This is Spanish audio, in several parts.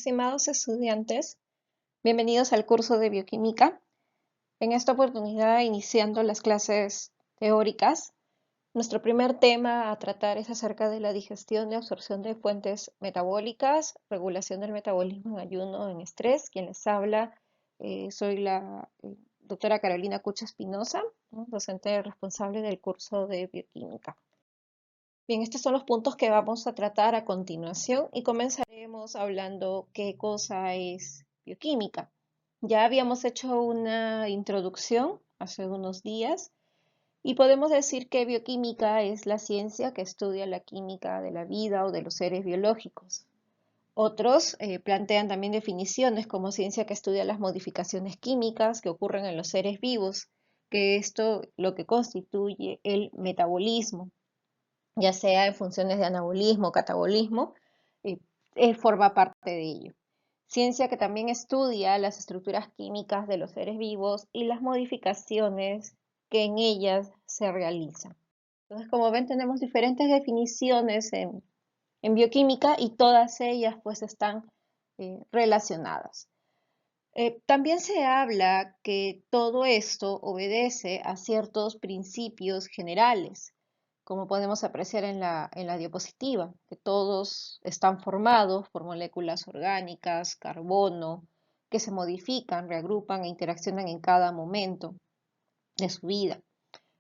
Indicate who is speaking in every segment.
Speaker 1: Estimados estudiantes, bienvenidos al curso de bioquímica. En esta oportunidad, iniciando las clases teóricas, nuestro primer tema a tratar es acerca de la digestión y absorción de fuentes metabólicas, regulación del metabolismo en ayuno, en estrés. Quien les habla, soy la doctora Carolina Cucha Espinosa, ¿no?, docente responsable del curso de bioquímica. Bien, estos son los puntos que vamos a tratar a continuación y comenzaremos hablando qué cosa es bioquímica. Ya habíamos hecho una introducción hace unos días y podemos decir que bioquímica es la ciencia que estudia la química de la vida o de los seres biológicos. Otros plantean también definiciones como ciencia que estudia las modificaciones químicas que ocurren en los seres vivos, que esto lo que constituye el metabolismo, ya sea en funciones de anabolismo o catabolismo, forma parte de ello. Ciencia que también estudia las estructuras químicas de los seres vivos y las modificaciones que en ellas se realizan. Entonces, como ven, tenemos diferentes definiciones en bioquímica y todas ellas pues están relacionadas. También se habla que todo esto obedece a ciertos principios generales, como podemos apreciar en la diapositiva, que todos están formados por moléculas orgánicas, carbono, que se modifican, reagrupan e interaccionan en cada momento de su vida.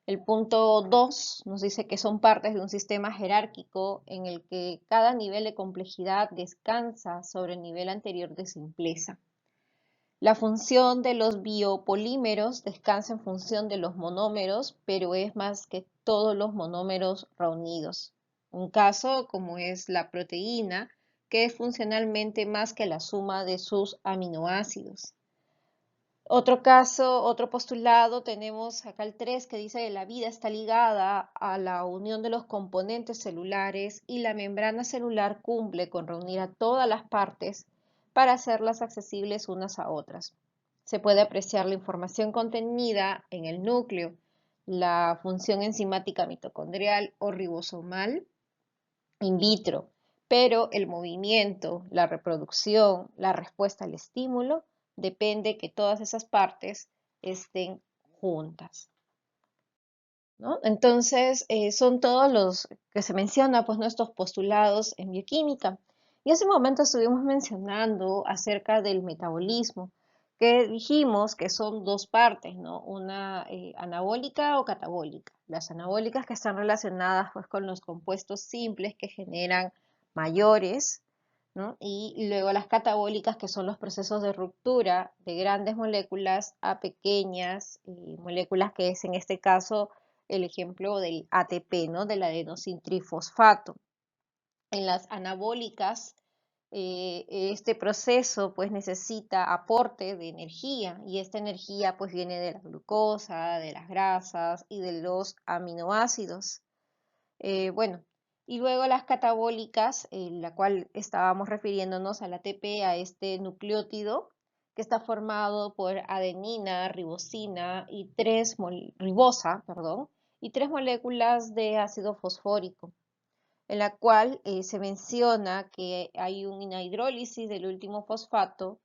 Speaker 1: El punto 2 nos dice que son partes de un sistema jerárquico en el que cada nivel de complejidad descansa sobre el nivel anterior de simpleza. La función de los biopolímeros descansa en función de los monómeros, pero es más que todos los monómeros reunidos. Un caso como es la proteína, que es funcionalmente más que la suma de sus aminoácidos. Otro caso, otro postulado, tenemos acá el 3 que dice que la vida está ligada a la unión de los componentes celulares y la membrana celular cumple con reunir a todas las partes para hacerlas accesibles unas a otras. Se puede apreciar la información contenida en el núcleo, la función enzimática mitocondrial o ribosomal in vitro, pero el movimiento, la reproducción, la respuesta al estímulo, depende que todas esas partes estén juntas, ¿no? Entonces, son todos los que se mencionan, pues, nuestros postulados en bioquímica. Y hace un momento estuvimos mencionando acerca del metabolismo, que dijimos que son dos partes, ¿no? Una anabólica o catabólica. Las anabólicas que están relacionadas, pues, con los compuestos simples que generan mayores, ¿no? Y luego las catabólicas, que son los procesos de ruptura de grandes moléculas a pequeñas moléculas, que es en este caso el ejemplo del ATP, ¿no?, del adenosintrifosfato. En las anabólicas, este proceso pues necesita aporte de energía y esta energía pues viene de la glucosa, de las grasas y de los aminoácidos. Bueno, y luego las catabólicas, la cual estábamos refiriéndonos al ATP, a este nucleótido que está formado por adenina, ribosina y ribosa, perdón, y tres moléculas de ácido fosfórico, en la cual se menciona que hay una hidrólisis del último fosfato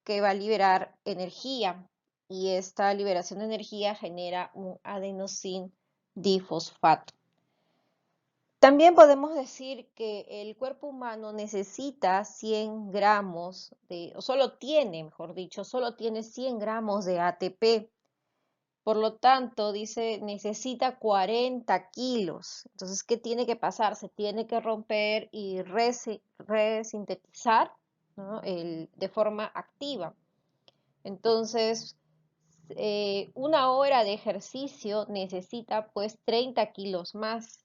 Speaker 1: que va a liberar energía y esta liberación de energía genera un adenosin difosfato. También podemos decir que el cuerpo humano necesita 100 gramos o solo tiene, mejor dicho, solo tiene 100 gramos de ATP. Por lo tanto, dice, necesita 40 kilos. Entonces, ¿qué tiene que pasar? Se tiene que romper y resintetizar, ¿no?, de forma activa. Entonces, una hora de ejercicio necesita pues 30 kilos más.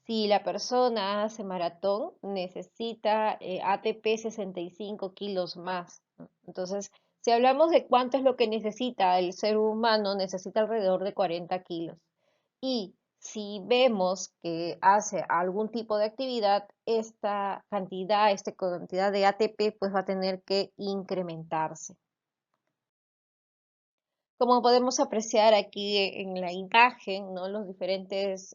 Speaker 1: Si la persona hace maratón, necesita ATP 65 kilos más, ¿no? Entonces, si hablamos de cuánto es lo que necesita el ser humano, necesita alrededor de 40 kilos. Y si vemos que hace algún tipo de actividad, esta cantidad de ATP pues va a tener que incrementarse. Como podemos apreciar aquí en la imagen, ¿no?, los diferentes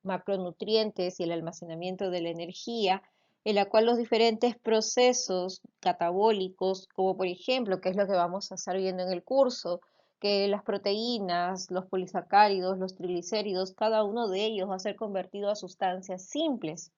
Speaker 1: macronutrientes y el almacenamiento de la energía en la cual los diferentes procesos catabólicos, como por ejemplo, que es lo que vamos a estar viendo en el curso, que las proteínas, los polisacáridos, los triglicéridos, cada uno de ellos va a ser convertido a sustancias simples.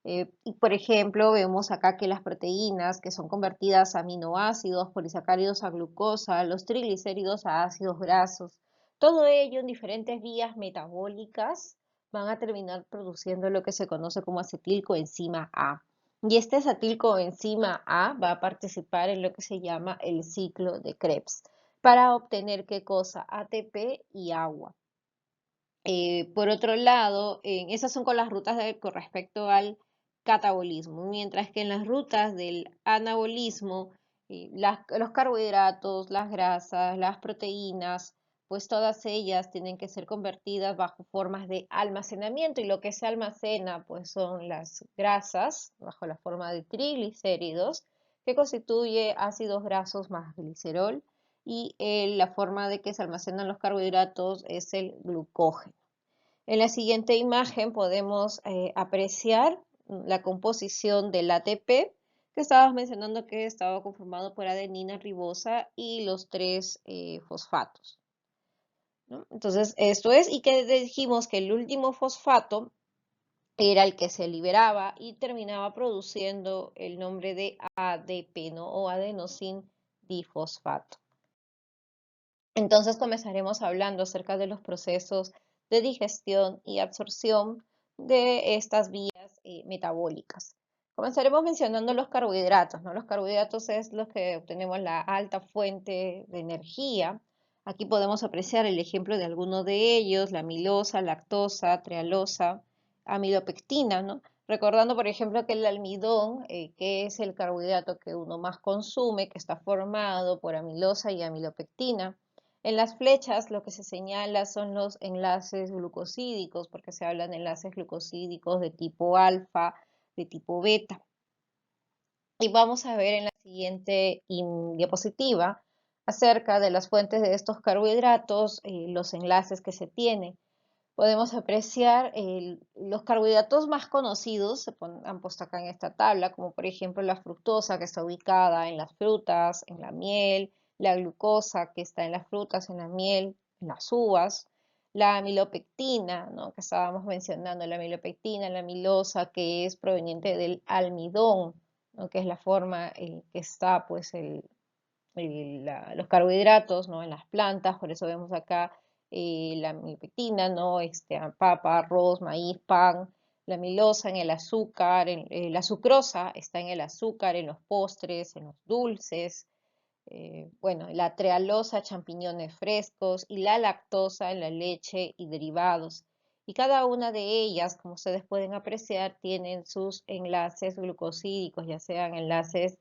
Speaker 1: Y por ejemplo, vemos acá que las proteínas que son convertidas a aminoácidos, polisacáridos a glucosa, los triglicéridos a ácidos grasos, todo ello en diferentes vías metabólicas van a terminar produciendo lo que se conoce como acetilcoenzima A. Y este acetilcoenzima A va a participar en lo que se llama el ciclo de Krebs para obtener ¿qué cosa? ATP y agua. Por otro lado, esas son con las rutas con respecto al catabolismo, mientras que en las rutas del anabolismo, los carbohidratos, las grasas, las proteínas, pues todas ellas tienen que ser convertidas bajo formas de almacenamiento y lo que se almacena pues son las grasas bajo la forma de triglicéridos que constituye ácidos grasos más glicerol y la forma de que se almacenan los carbohidratos es el glucógeno. En la siguiente imagen podemos apreciar la composición del ATP, que estabas mencionando que estaba conformado por adenina, ribosa y los tres fosfatos, ¿no? Entonces, esto es, y que dijimos que el último fosfato era el que se liberaba y terminaba produciendo el nombre de ADP, ¿no? O adenosín difosfato. Entonces comenzaremos hablando acerca de los procesos de digestión y absorción de estas vías metabólicas. Comenzaremos mencionando los carbohidratos, ¿no? Los carbohidratos es los que obtenemos la alta fuente de energía. Aquí podemos apreciar el ejemplo de algunos de ellos, la amilosa, lactosa, trealosa, amilopectina, ¿no? Recordando, por ejemplo, que el almidón, que es el carbohidrato que uno más consume, que está formado por amilosa y amilopectina. En las flechas lo que se señala son los enlaces glucosídicos, porque se hablan de enlaces glucosídicos de tipo alfa, de tipo beta. Y vamos a ver en la siguiente diapositiva acerca de las fuentes de estos carbohidratos, los enlaces que se tienen. Podemos apreciar los carbohidratos más conocidos, han puesto acá en esta tabla, como por ejemplo la fructosa, que está ubicada en las frutas, en la miel, la glucosa, que está en las frutas, en la miel, en las uvas, la amilopectina, ¿no? Que estábamos mencionando, la amilopectina, la amilosa, que es proveniente del almidón, ¿no? Que es la forma que está pues los carbohidratos, ¿no? En las plantas, por eso vemos acá la amilopectina, ¿no? Papa, arroz, maíz, pan, la amilosa en el azúcar, la sucrosa está en el azúcar, en los postres, en los dulces, bueno, la trealosa, champiñones frescos y la lactosa en la leche y derivados. Y cada una de ellas, como ustedes pueden apreciar, tienen sus enlaces glucosídicos, ya sean enlaces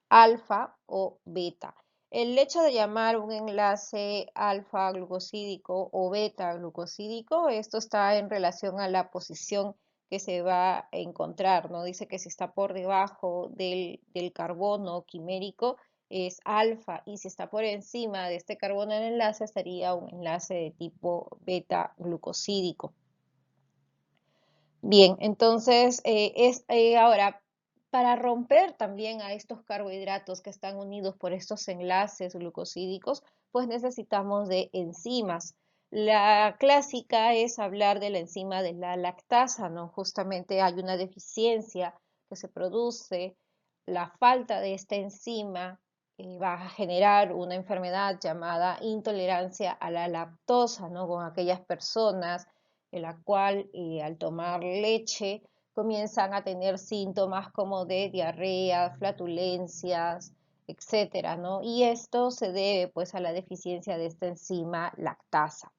Speaker 1: alfa o beta. El hecho de llamar un enlace alfa glucosídico o beta glucosídico, esto está en relación a la posición que se va a encontrar, ¿no? Dice que si está por debajo del carbono quimérico es alfa y si está por encima de este carbono en enlace estaría un enlace de tipo beta glucosídico. Bien, entonces ahora para romper también a estos carbohidratos que están unidos por estos enlaces glucosídicos, pues necesitamos de enzimas. La clásica es hablar de la enzima de la lactasa, ¿no? Justamente hay una deficiencia que se produce, la falta de esta enzima va a generar una enfermedad llamada intolerancia a la lactosa, ¿no? Con aquellas personas en la cual al tomar leche comienzan a tener síntomas como de diarrea, flatulencias, etcétera, ¿no? Y esto se debe pues a la deficiencia de esta enzima lactasa.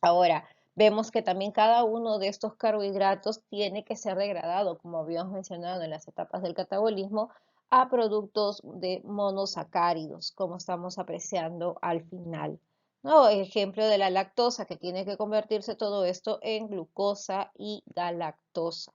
Speaker 1: Ahora, vemos que también cada uno de estos carbohidratos tiene que ser degradado, como habíamos mencionado en las etapas del catabolismo, a productos de monosacáridos, como estamos apreciando al final, ¿no? Ejemplo de la lactosa, que tiene que convertirse todo esto en glucosa y galactosa.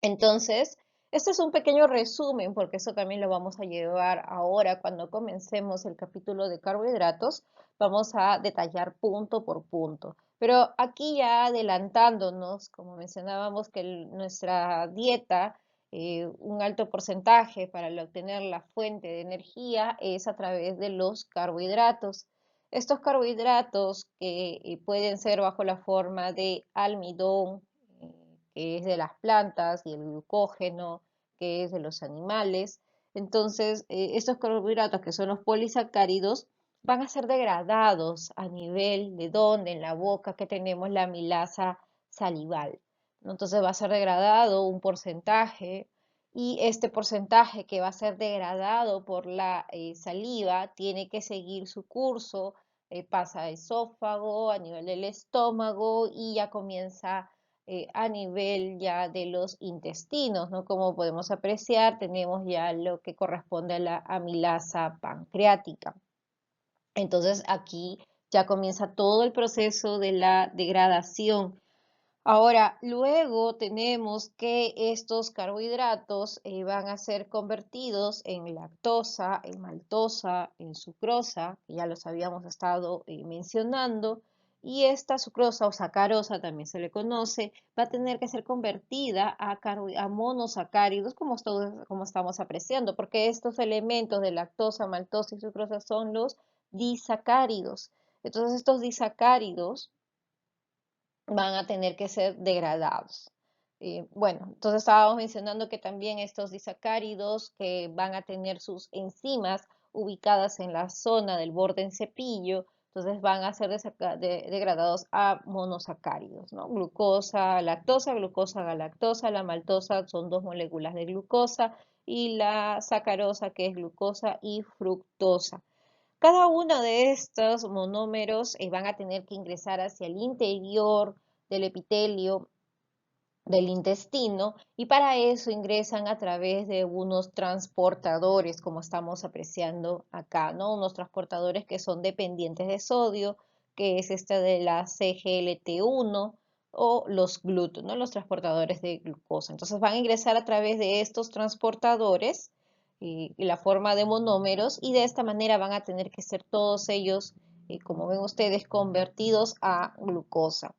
Speaker 1: Entonces, este es un pequeño resumen, porque eso también lo vamos a llevar ahora cuando comencemos el capítulo de carbohidratos. Vamos a detallar punto por punto. Pero aquí ya adelantándonos, como mencionábamos que nuestra dieta, un alto porcentaje para obtener la fuente de energía es a través de los carbohidratos. Estos carbohidratos que pueden ser bajo la forma de almidón, eh, que es de las plantas, y el glucógeno, que es de los animales. Entonces, estos carbohidratos que son los polisacáridos van a ser degradados a nivel de donde en la boca que tenemos la amilasa salival, ¿no? Entonces va a ser degradado un porcentaje y este porcentaje que va a ser degradado por la saliva tiene que seguir su curso, pasa a esófago, a nivel del estómago y ya comienza a nivel ya de los intestinos, ¿no? Como podemos apreciar, tenemos ya lo que corresponde a la amilasa pancreática. Entonces aquí ya comienza todo el proceso de la degradación. Ahora, luego tenemos que estos carbohidratos van a ser convertidos en lactosa, en maltosa, en sucrosa, que ya los habíamos estado mencionando, y esta sucrosa o sacarosa también se le conoce, va a tener que ser convertida a monosacáridos como estamos apreciando, porque estos elementos de lactosa, maltosa y sucrosa son los disacáridos. Entonces estos disacáridos van a tener que ser degradados. Bueno, entonces estábamos mencionando que también estos disacáridos que van a tener sus enzimas ubicadas en la zona del borde en cepillo, entonces van a ser degradados a monosacáridos, ¿no? Glucosa, glucosa, galactosa, la maltosa son dos moléculas de glucosa y la sacarosa que es glucosa y fructosa. Cada uno de estos monómeros van a tener que ingresar hacia el interior del epitelio del intestino y para eso ingresan a través de unos transportadores, como estamos apreciando acá, ¿no? Unos transportadores que son dependientes de sodio, que es esta de la CGLT1 o los GLUT, ¿no? Los transportadores de glucosa. Entonces van a ingresar a través de estos transportadores y la forma de monómeros y de esta manera van a tener que ser todos ellos, como ven ustedes, convertidos a glucosa.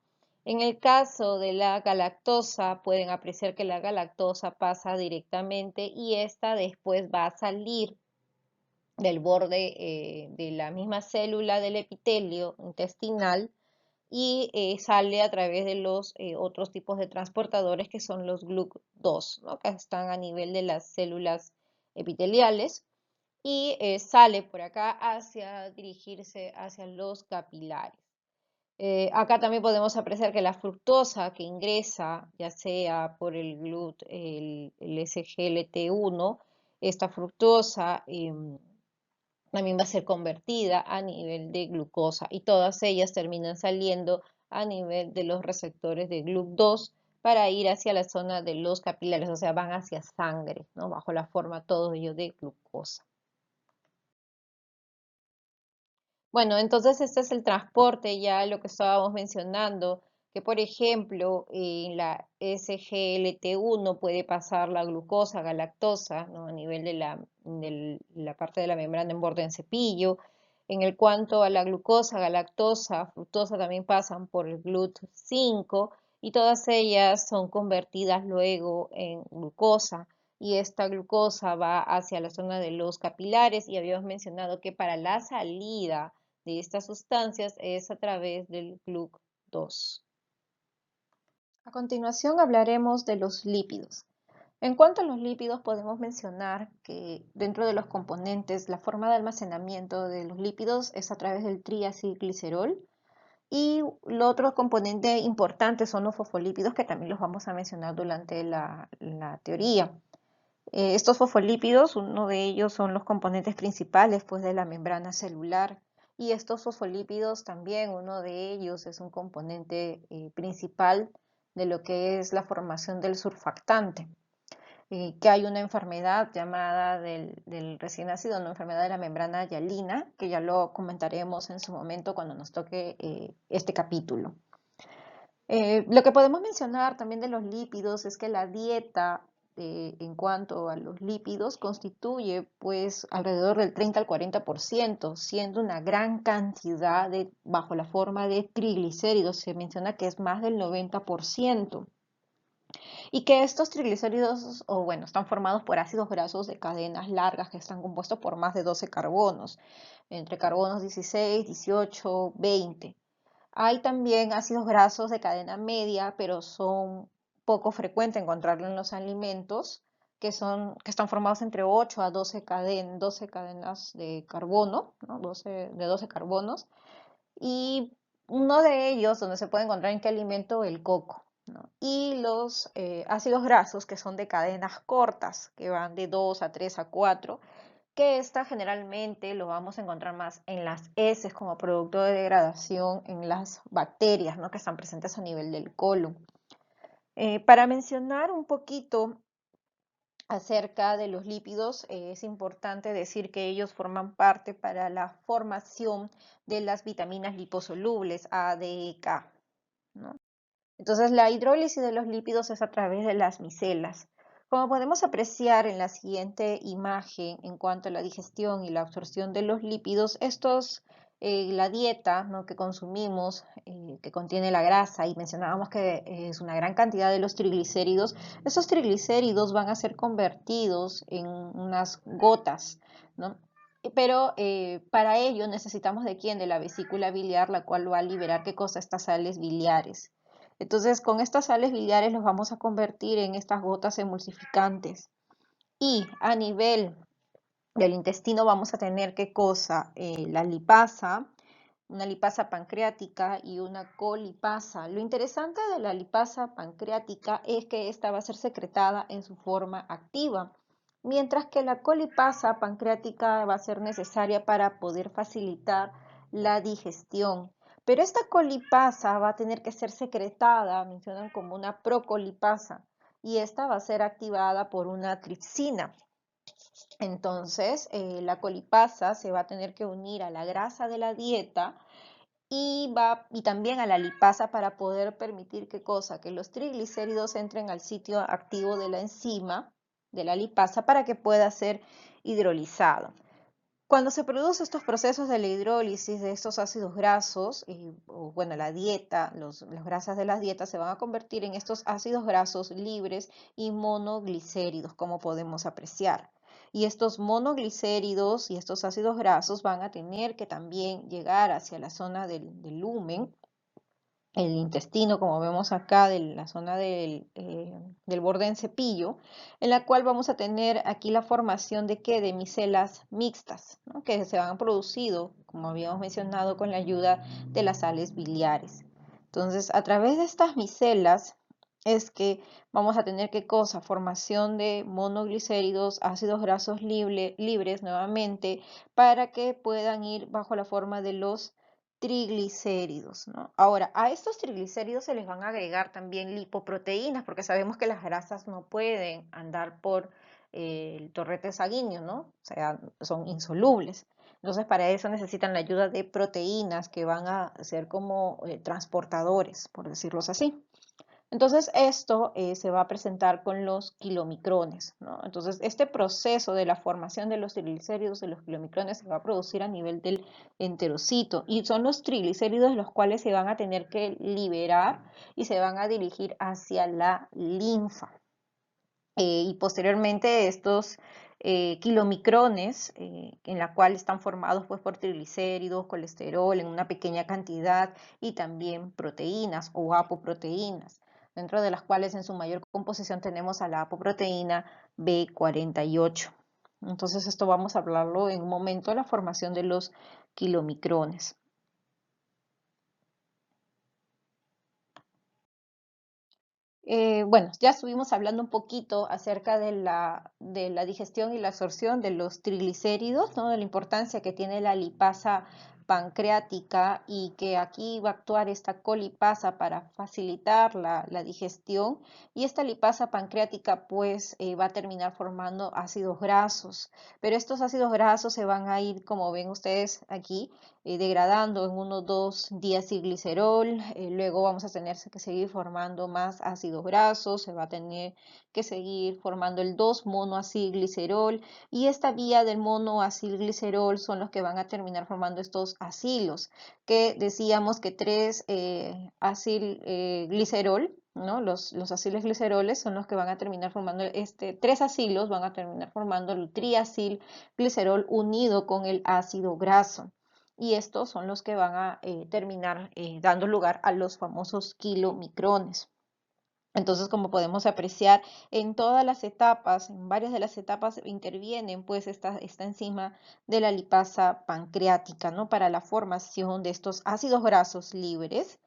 Speaker 1: En el caso de la galactosa, pueden apreciar que la galactosa pasa directamente y esta después va a salir del borde de la misma célula del epitelio intestinal y sale a través de los otros tipos de transportadores que son los GLUT2, ¿no? Que están a nivel de las células epiteliales y sale por acá hacia dirigirse hacia los capilares. Acá también podemos apreciar que la fructosa que ingresa, ya sea por el GLUT, el SGLT1, esta fructosa también va a ser convertida a nivel de glucosa y todas ellas terminan saliendo a nivel de los receptores de GLUT2 para ir hacia la zona de los capilares, o sea, van hacia sangre, ¿no? Bajo la forma todo ello de glucosa. Bueno, entonces este es el transporte, ya lo que estábamos mencionando, que por ejemplo en la SGLT1 puede pasar la glucosa, galactosa, ¿no? A nivel de la parte de la membrana en borde en cepillo. En el cuanto a la glucosa, galactosa, fructosa también pasan por el GLUT5 y todas ellas son convertidas luego en glucosa y esta glucosa va hacia la zona de los capilares y habíamos mencionado que para la salida de estas sustancias es a través del GLUT2. A continuación hablaremos de los lípidos. En cuanto a los lípidos, podemos mencionar que dentro de los componentes, la forma de almacenamiento de los lípidos es a través del triacilglicerol y el otro componente importante son los fosfolípidos, que también los vamos a mencionar durante la teoría. Estos fosfolípidos, uno de ellos son los componentes principales pues, de la membrana celular y estos fosfolípidos también, uno de ellos es un componente principal de lo que es la formación del surfactante, que hay una enfermedad llamada del recién nacido, una enfermedad de la membrana hialina, que ya lo comentaremos en su momento cuando nos toque este capítulo. Lo que podemos mencionar también de los lípidos es que la dieta en cuanto a los lípidos constituye pues alrededor del 30 al 40%, siendo una gran cantidad bajo la forma de triglicéridos. Se menciona que es más del 90%. Y que estos triglicéridos, o bueno, están formados por ácidos grasos de cadenas largas que están compuestos por más de 12 carbonos, entre carbonos 16, 18, 20. Hay también ácidos grasos de cadena media, pero son poco frecuentes encontrarlo en los alimentos, que están formados entre 8 a 12 cadenas de carbono, ¿no? 12 carbonos. Y uno de ellos, donde se puede encontrar en qué alimento, el coco, ¿no? Y los ácidos grasos, que son de cadenas cortas, que van de 2 a 3 a 4, que esta generalmente lo vamos a encontrar más en las heces como producto de degradación en las bacterias, ¿no? Que están presentes a nivel del colon. Para mencionar un poquito acerca de los lípidos, es importante decir que ellos forman parte para la formación de las vitaminas liposolubles A, D y K, ¿no? Entonces, la hidrólisis de los lípidos es a través de las micelas. Como podemos apreciar en la siguiente imagen, en cuanto a la digestión y la absorción de los lípidos, la dieta, ¿no?, que consumimos, que contiene la grasa, y mencionábamos que es una gran cantidad de los triglicéridos, esos triglicéridos van a ser convertidos en unas gotas, ¿no? Pero para ello necesitamos de quién, de la vesícula biliar, la cual va a liberar qué cosa, estas sales biliares. Entonces, con estas sales biliares los vamos a convertir en estas gotas emulsificantes. Y a nivel del intestino vamos a tener qué cosa, la lipasa, una lipasa pancreática y una colipasa. Lo interesante de la lipasa pancreática es que esta va a ser secretada en su forma activa, mientras que la colipasa pancreática va a ser necesaria para poder facilitar la digestión. Pero esta colipasa va a tener que ser secretada, mencionan como una procolipasa, y esta va a ser activada por una tripsina. Entonces, la colipasa se va a tener que unir a la grasa de la dieta y también a la lipasa para poder permitir qué cosa, que los triglicéridos entren al sitio activo de la enzima, de la lipasa, para que pueda ser hidrolizado. Cuando se producen estos procesos de la hidrólisis de estos ácidos grasos, bueno, la dieta, las grasas de las dietas se van a convertir en estos ácidos grasos libres y monoglicéridos, como podemos apreciar. Y estos monoglicéridos y estos ácidos grasos van a tener que también llegar hacia la zona del lumen, el intestino, como vemos acá, de la zona del borde en cepillo, en la cual vamos a tener aquí la formación de ¿qué? De micelas mixtas, ¿no?, que se han producido, como habíamos mencionado, con la ayuda de las sales biliares. Entonces, a través de estas micelas es que vamos a tener ¿qué cosa? Formación de monoglicéridos, ácidos grasos libres nuevamente, para que puedan ir bajo la forma de los triglicéridos, ¿no? Ahora, a estos triglicéridos se les van a agregar también lipoproteínas, porque sabemos que las grasas no pueden andar por el torrente sanguíneo, ¿no? O sea, son insolubles. Entonces, para eso necesitan la ayuda de proteínas que van a ser como transportadores, por decirlo así. Entonces, esto se va a presentar con los kilomicrones, ¿no? Entonces, este proceso de la formación de los triglicéridos de los kilomicrones se va a producir a nivel del enterocito, y son los triglicéridos los cuales se van a tener que liberar y se van a dirigir hacia la linfa. Y posteriormente estos kilomicrones, en la cual están formados pues por triglicéridos, colesterol en una pequeña cantidad y también proteínas o apoproteínas, dentro de las cuales en su mayor composición tenemos a la apoproteína B48. Entonces esto vamos a hablarlo en un momento, de la formación de los kilomicrones. Bueno, ya estuvimos hablando un poquito acerca de la digestión y la absorción de los triglicéridos, ¿no? De la importancia que tiene la lipasa pancreática y que aquí va a actuar esta colipasa para facilitar la digestión, y esta lipasa pancreática pues va a terminar formando ácidos grasos, pero estos ácidos grasos se van a ir, como ven ustedes aquí, degradando en 1,2 diacilglicerol. Luego vamos a tener que seguir formando más ácidos grasos, se va a tener que seguir formando el 2-monoacilglicerol, y esta vía del monoacilglicerol son los que van a terminar formando estos acilos, que decíamos que 3-acilglicerol, ¿no? Los acilgliceroles son los que van a terminar formando, 3 acilos van a terminar formando el triacilglicerol unido con el ácido graso. Y estos son los que van a terminar dando lugar a los famosos kilomicrones. Entonces, como podemos apreciar, en todas las etapas, en varias de las etapas intervienen pues esta enzima de la lipasa pancreática, ¿no? Para la formación de estos ácidos grasos libres,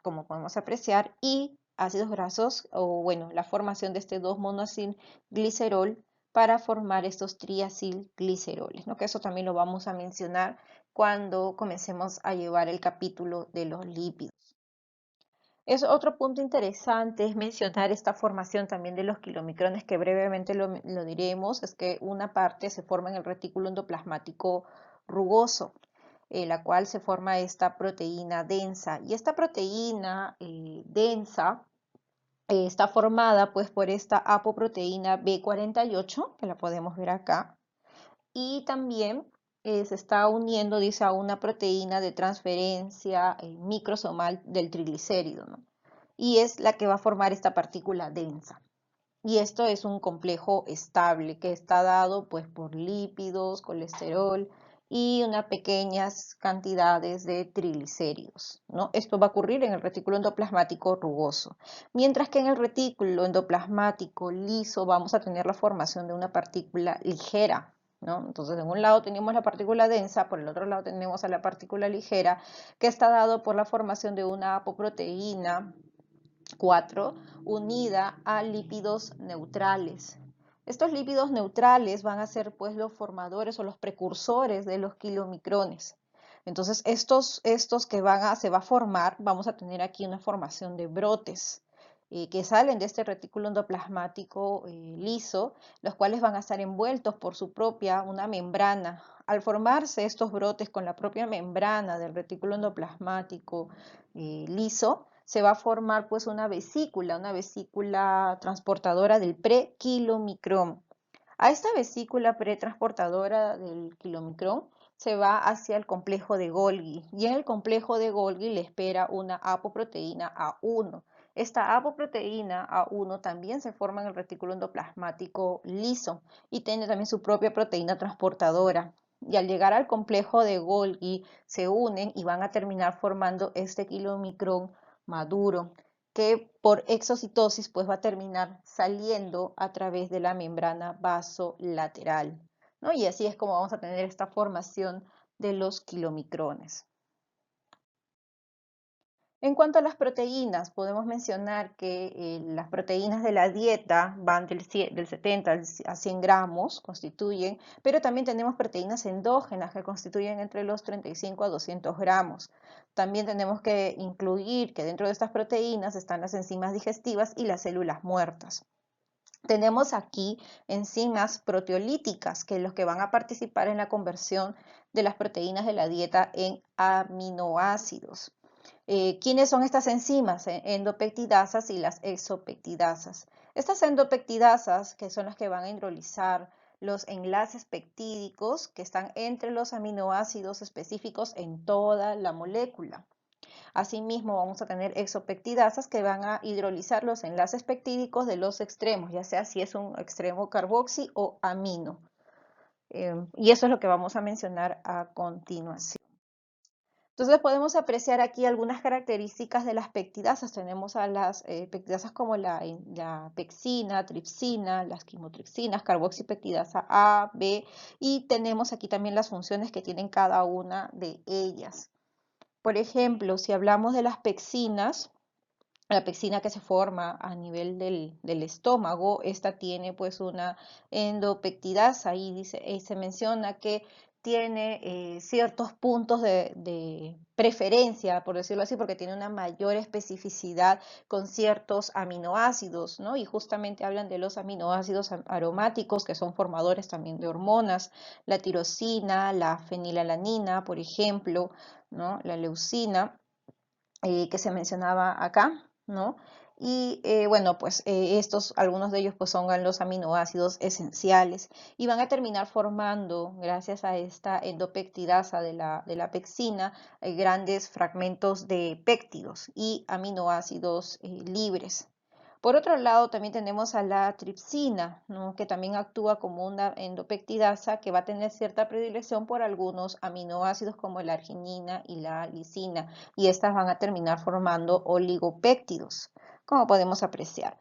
Speaker 1: como podemos apreciar, y ácidos grasos, o bueno, la formación de este 2-monoacilglicerol para formar estos triacilgliceroles, ¿no? Que eso también lo vamos a mencionar cuando comencemos a llevar el capítulo de los lípidos. Es otro punto interesante es mencionar esta formación también de los kilomicrones, que brevemente lo diremos. Es que una parte se forma en el retículo endoplasmático rugoso, la cual se forma esta proteína densa, y esta proteína densa está formada pues por esta apoproteína B48, que la podemos ver acá, y también se está uniendo, dice, a una proteína de transferencia microsomal del triglicérido, ¿no? Y es la que va a formar esta partícula densa. Y esto es un complejo estable que está dado pues por lípidos, colesterol y unas pequeñas cantidades de triglicéridos, ¿no? Esto va a ocurrir en el retículo endoplasmático rugoso, mientras que en el retículo endoplasmático liso vamos a tener la formación de una partícula ligera, ¿no? Entonces, en un lado tenemos la partícula densa, por el otro lado tenemos a la partícula ligera, que está dado por la formación de una apoproteína 4 unida a lípidos neutrales. Estos lípidos neutrales van a ser pues los formadores o los precursores de los kilomicrones. Entonces estos que se va a formar, vamos a tener aquí una formación de brotes que salen de este retículo endoplasmático liso, los cuales van a estar envueltos por su propia una membrana. Al formarse estos brotes con la propia membrana del retículo endoplasmático liso, se va a formar pues una vesícula transportadora del pre-kilomicrón. A esta vesícula pretransportadora del kilomicrón se va hacia el complejo de Golgi, y en el complejo de Golgi le espera una apoproteína A1. Esta apoproteína A1 también se forma en el retículo endoplasmático liso y tiene también su propia proteína transportadora. Y al llegar al complejo de Golgi se unen y van a terminar formando este kilomicrón maduro, que por exocitosis pues va a terminar saliendo a través de la membrana vasolateral, ¿no? Y así es como vamos a tener esta formación de los kilomicrones. En cuanto a las proteínas, podemos mencionar que las proteínas de la dieta van del 70 a 100 gramos, constituyen, pero también tenemos proteínas endógenas que constituyen entre los 35 a 200 gramos. También tenemos que incluir que dentro de estas proteínas están las enzimas digestivas y las células muertas. Tenemos aquí enzimas proteolíticas, que son los que van a participar en la conversión de las proteínas de la dieta en aminoácidos. ¿Quiénes son estas enzimas? Endopeptidasas y las exopeptidasas. Estas endopeptidasas, que son las que van a hidrolizar los enlaces peptídicos que están entre los aminoácidos específicos en toda la molécula. Asimismo, vamos a tener exopeptidasas que van a hidrolizar los enlaces peptídicos de los extremos, ya sea si es un extremo carboxi o amino. Y eso es lo que vamos a mencionar a continuación. Entonces podemos apreciar aquí algunas características de las peptidasas. Tenemos a las peptidasas como la pexina, tripsina, las quimotripsinas, carboxipeptidasa A, B, y tenemos aquí también las funciones que tienen cada una de ellas. Por ejemplo, si hablamos de las pexinas, la pexina que se forma a nivel del estómago, esta tiene pues una endopeptidasa y se menciona que tiene ciertos puntos de preferencia, por decirlo así, porque tiene una mayor especificidad con ciertos aminoácidos, ¿no? Y justamente hablan de los aminoácidos aromáticos, que son formadores también de hormonas, la tirosina, la fenilalanina, por ejemplo, ¿no? La leucina, que se mencionaba acá, ¿no? Y bueno, pues algunos de ellos pues son los aminoácidos esenciales y van a terminar formando, gracias a esta endopeptidasa de la pexina, grandes fragmentos de péptidos y aminoácidos libres. Por otro lado, también tenemos a la tripsina, ¿no? Que también actúa como una endopeptidasa que va a tener cierta predilección por algunos aminoácidos como la arginina y la lisina, y estas van a terminar formando oligopéptidos, como podemos apreciar.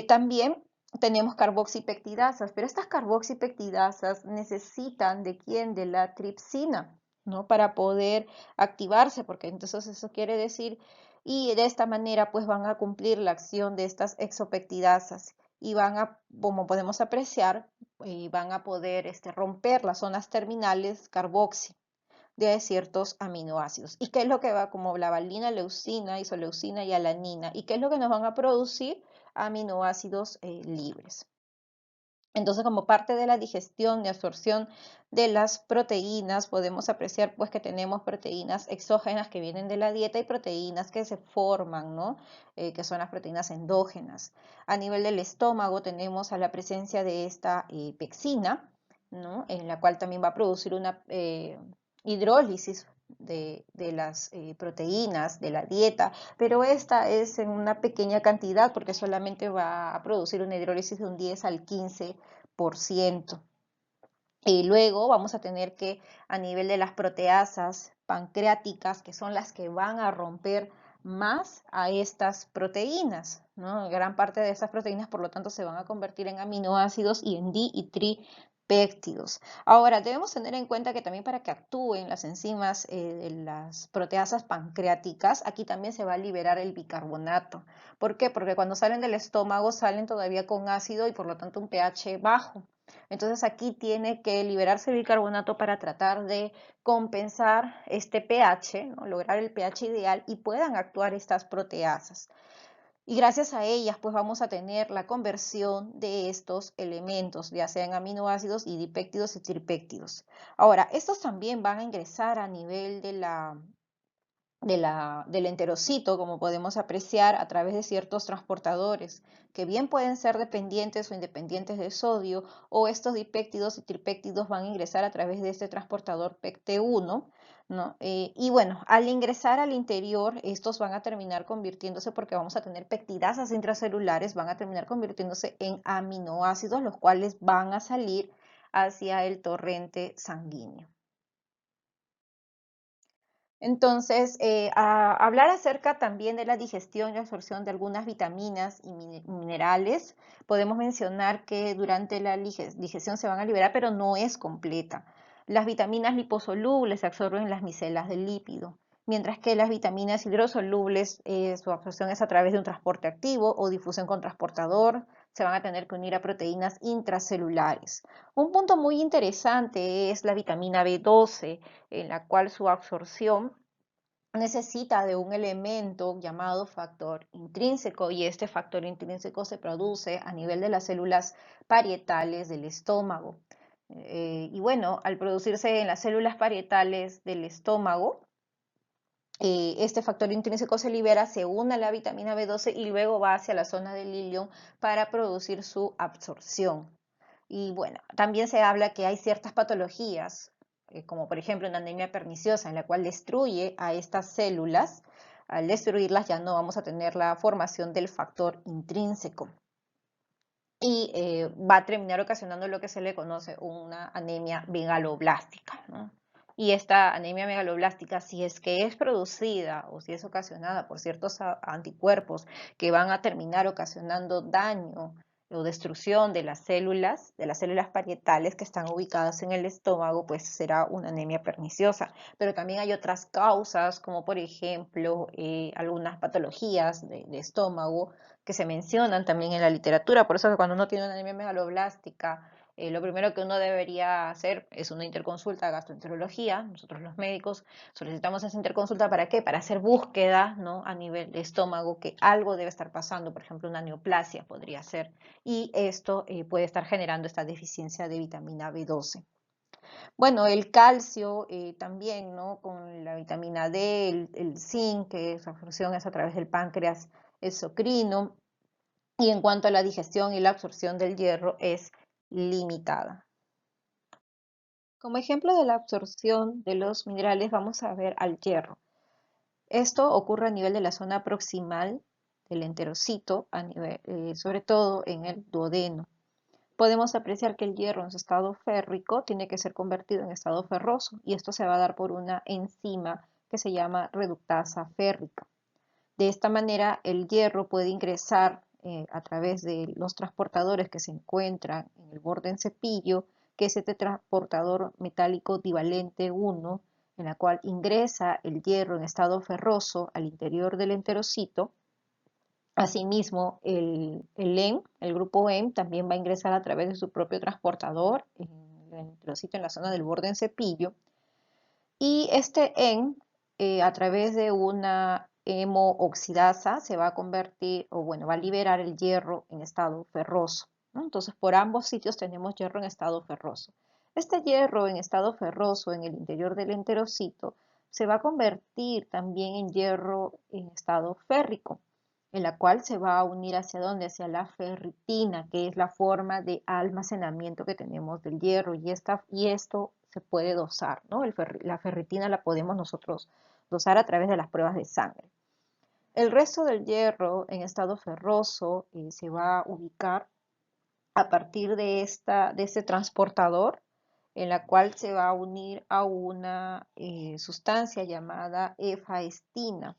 Speaker 1: También tenemos carboxipeptidasas, pero estas carboxipeptidasas necesitan ¿de quién? De la tripsina, ¿no? Para poder activarse, porque entonces eso quiere decir, y de esta manera pues van a cumplir la acción de estas exopeptidasas y van a, como podemos apreciar, van a poder romper las zonas terminales carboxi de ciertos aminoácidos. ¿Y qué es lo que va? Como la valina, leucina, isoleucina y alanina. ¿Y qué es lo que nos van a producir? Aminoácidos libres. Entonces, como parte de la digestión y absorción de las proteínas, podemos apreciar pues que tenemos proteínas exógenas que vienen de la dieta y proteínas que se forman, ¿no? Que son las proteínas endógenas. A nivel del estómago tenemos a la presencia de esta pexina, ¿no? En la cual también va a producir una hidrólisis de las proteínas de la dieta, pero esta es en una pequeña cantidad porque solamente va a producir una hidrólisis de un 10 al 15%. Y luego vamos a tener que a nivel de las proteasas pancreáticas, que son las que van a romper más a estas proteínas, ¿no? Gran parte de estas proteínas, por lo tanto, se van a convertir en aminoácidos y en di y tripéptidos. Ahora, debemos tener en cuenta que también para que actúen las enzimas de las proteasas pancreáticas, aquí también se va a liberar el bicarbonato. ¿Por qué? Porque cuando salen del estómago salen todavía con ácido y por lo tanto un pH bajo. Entonces aquí tiene que liberarse el bicarbonato para tratar de compensar este pH, ¿no? Lograr el pH ideal y puedan actuar estas proteasas. Y gracias a ellas pues vamos a tener la conversión de estos elementos, ya sean aminoácidos y dipéptidos y tripéptidos. Ahora, estos también van a ingresar a nivel del enterocito, como podemos apreciar, a través de ciertos transportadores, que bien pueden ser dependientes o independientes de sodio, o estos dipéptidos y tripéptidos van a ingresar a través de este transportador PECT1, ¿no? Y bueno, al ingresar al interior, estos van a terminar convirtiéndose, porque vamos a tener peptidasas intracelulares, van a terminar convirtiéndose en aminoácidos, los cuales van a salir hacia el torrente sanguíneo. Entonces, a hablar acerca también de la digestión y absorción de algunas vitaminas y minerales, podemos mencionar que durante la digestión se van a liberar, pero no es completa. Las vitaminas liposolubles se absorben en las micelas del lípido, mientras que las vitaminas hidrosolubles, su absorción es a través de un transporte activo o difusión con transportador, se van a tener que unir a proteínas intracelulares. Un punto muy interesante es la vitamina B12, en la cual su absorción necesita de un elemento llamado factor intrínseco, y este factor intrínseco se produce a nivel de las células parietales del estómago. Y bueno, al producirse en las células parietales del estómago, este factor intrínseco se libera, se une a la vitamina B12 y luego va hacia la zona del ilion para producir su absorción. Y bueno, también se habla que hay ciertas patologías, como por ejemplo una anemia perniciosa, en la cual destruye a estas células. Al destruirlas ya no vamos a tener la formación del factor intrínseco. Y va a terminar ocasionando lo que se le conoce una anemia megaloblástica, ¿no? Y esta anemia megaloblástica, si es que es producida o si es ocasionada por ciertos anticuerpos que van a terminar ocasionando daño o destrucción de las células parietales que están ubicadas en el estómago, pues será una anemia perniciosa. Pero también hay otras causas, como por ejemplo algunas patologías de estómago que se mencionan también en la literatura. Por eso que cuando uno tiene una anemia megaloblástica, lo primero que uno debería hacer es una interconsulta a gastroenterología. Nosotros los médicos solicitamos esa interconsulta ¿para qué? Para hacer búsqueda, ¿no? A nivel de estómago, que algo debe estar pasando, por ejemplo, una neoplasia podría ser, y esto puede estar generando esta deficiencia de vitamina B12. Bueno, el calcio también, ¿no? Con la vitamina D, el zinc, que su absorción es a través del páncreas exocrino. Y en cuanto a la digestión y la absorción del hierro, es limitada. Como ejemplo de la absorción de los minerales, vamos a ver al hierro. Esto ocurre a nivel de la zona proximal del enterocito, sobre todo en el duodeno. Podemos apreciar que el hierro en su estado férrico tiene que ser convertido en estado ferroso, y esto se va a dar por una enzima que se llama reductasa férrica. De esta manera, el hierro puede ingresar a través de los transportadores que se encuentran en el borde en cepillo, que es este transportador metálico divalente 1, en la cual ingresa el hierro en estado ferroso al interior del enterocito. Asimismo, el grupo EM, también va a ingresar a través de su propio transportador en el enterocito en la zona del borde en cepillo. Y este EN, a través de una hemooxidasa, se va a convertir, o bueno, va a liberar el hierro en estado ferroso, ¿no? Entonces, por ambos sitios tenemos hierro en estado ferroso. Este hierro en estado ferroso en el interior del enterocito se va a convertir también en hierro en estado férrico, en la cual se va a unir hacia dónde, hacia la ferritina, que es la forma de almacenamiento que tenemos del hierro, y esto se puede dosar, ¿no? La ferritina la podemos nosotros dosar a través de las pruebas de sangre. El resto del hierro en estado ferroso se va a ubicar a partir de este transportador, en la cual se va a unir a una sustancia llamada efaestina.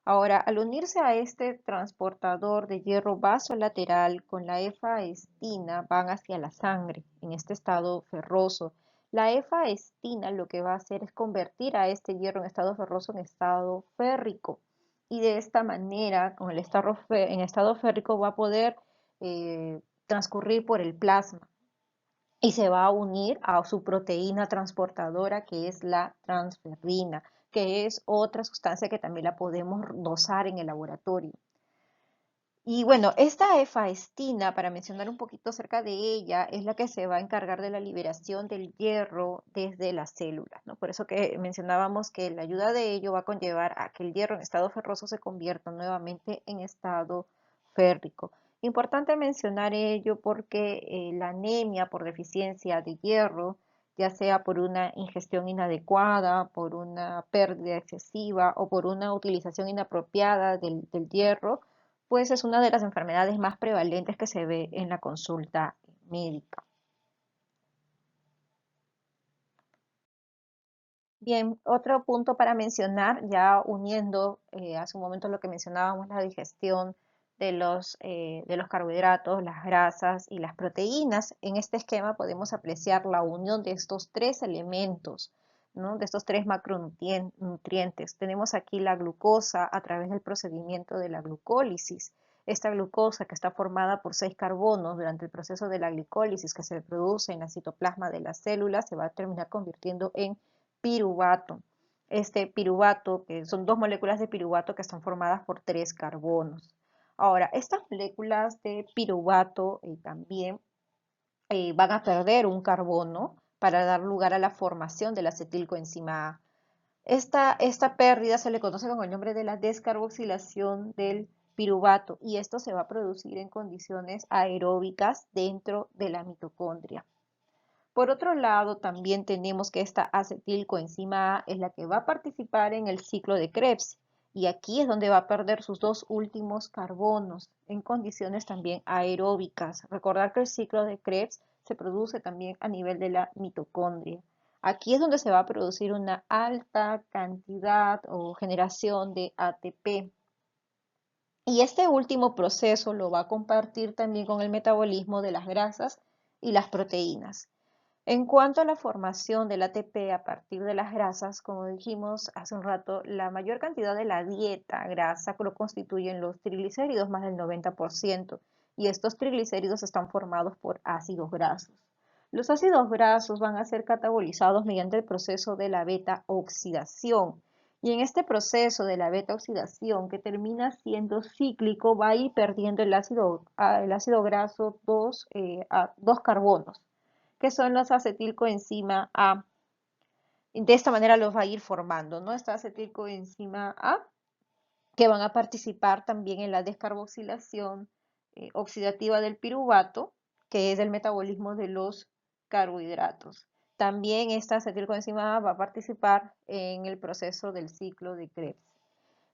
Speaker 1: Ahora, al unirse a este transportador de hierro vasolateral con la efaestina, van hacia la sangre en este estado ferroso. La efaestina lo que va a hacer es convertir a este hierro en estado ferroso en estado férrico. Y de esta manera, con el en estado férrico, va a poder transcurrir por el plasma y se va a unir a su proteína transportadora, que es la transferrina, que es otra sustancia que también la podemos dosar en el laboratorio. Y bueno, esta efaestina, para mencionar un poquito acerca de ella, es la que se va a encargar de la liberación del hierro desde las células, ¿no? Por eso que mencionábamos que la ayuda de ello va a conllevar a que el hierro en estado ferroso se convierta nuevamente en estado férrico. Importante mencionar ello porque la anemia por deficiencia de hierro, ya sea por una ingestión inadecuada, por una pérdida excesiva o por una utilización inapropiada del hierro, pues es una de las enfermedades más prevalentes que se ve en la consulta médica. Bien, otro punto para mencionar, ya uniendo hace un momento lo que mencionábamos, la digestión de los carbohidratos, las grasas y las proteínas. En este esquema podemos apreciar la unión de estos tres elementos, ¿no? De estos tres macronutrientes. Tenemos aquí la glucosa a través del procedimiento de la glucólisis. Esta glucosa, que está formada por 6 carbonos durante el proceso de la glicólisis que se produce en la citoplasma de las células, se va a terminar convirtiendo en piruvato. Este piruvato, que son 2 moléculas de piruvato que están formadas por 3 carbonos. Ahora, estas moléculas de piruvato también van a perder un carbono para dar lugar a la formación de la acetilcoenzima A. Esta pérdida se le conoce con el nombre de la descarboxilación del piruvato, y esto se va a producir en condiciones aeróbicas dentro de la mitocondria. Por otro lado, también tenemos que esta acetilcoenzima A es la que va a participar en el ciclo de Krebs, y aquí es donde va a perder sus 2 últimos carbonos en condiciones también aeróbicas. Recordar que el ciclo de Krebs se produce también a nivel de la mitocondria. Aquí es donde se va a producir una alta cantidad o generación de ATP. Y este último proceso lo va a compartir también con el metabolismo de las grasas y las proteínas. En cuanto a la formación del ATP a partir de las grasas, como dijimos hace un rato, la mayor cantidad de la dieta grasa lo constituyen los triglicéridos, más del 90%, y estos triglicéridos están formados por ácidos grasos. Los ácidos grasos van a ser catabolizados mediante el proceso de la beta-oxidación. Y en este proceso de la beta-oxidación, que termina siendo cíclico, va a ir perdiendo el ácido graso dos carbonos, que son las acetilcoenzima A. De esta manera los va a ir formando, ¿no? Esta acetilcoenzima A, que van a participar también en la descarboxilación oxidativa del piruvato, que es el metabolismo de los carbohidratos. También esta acetilcoenzima A va a participar en el proceso del ciclo de Krebs.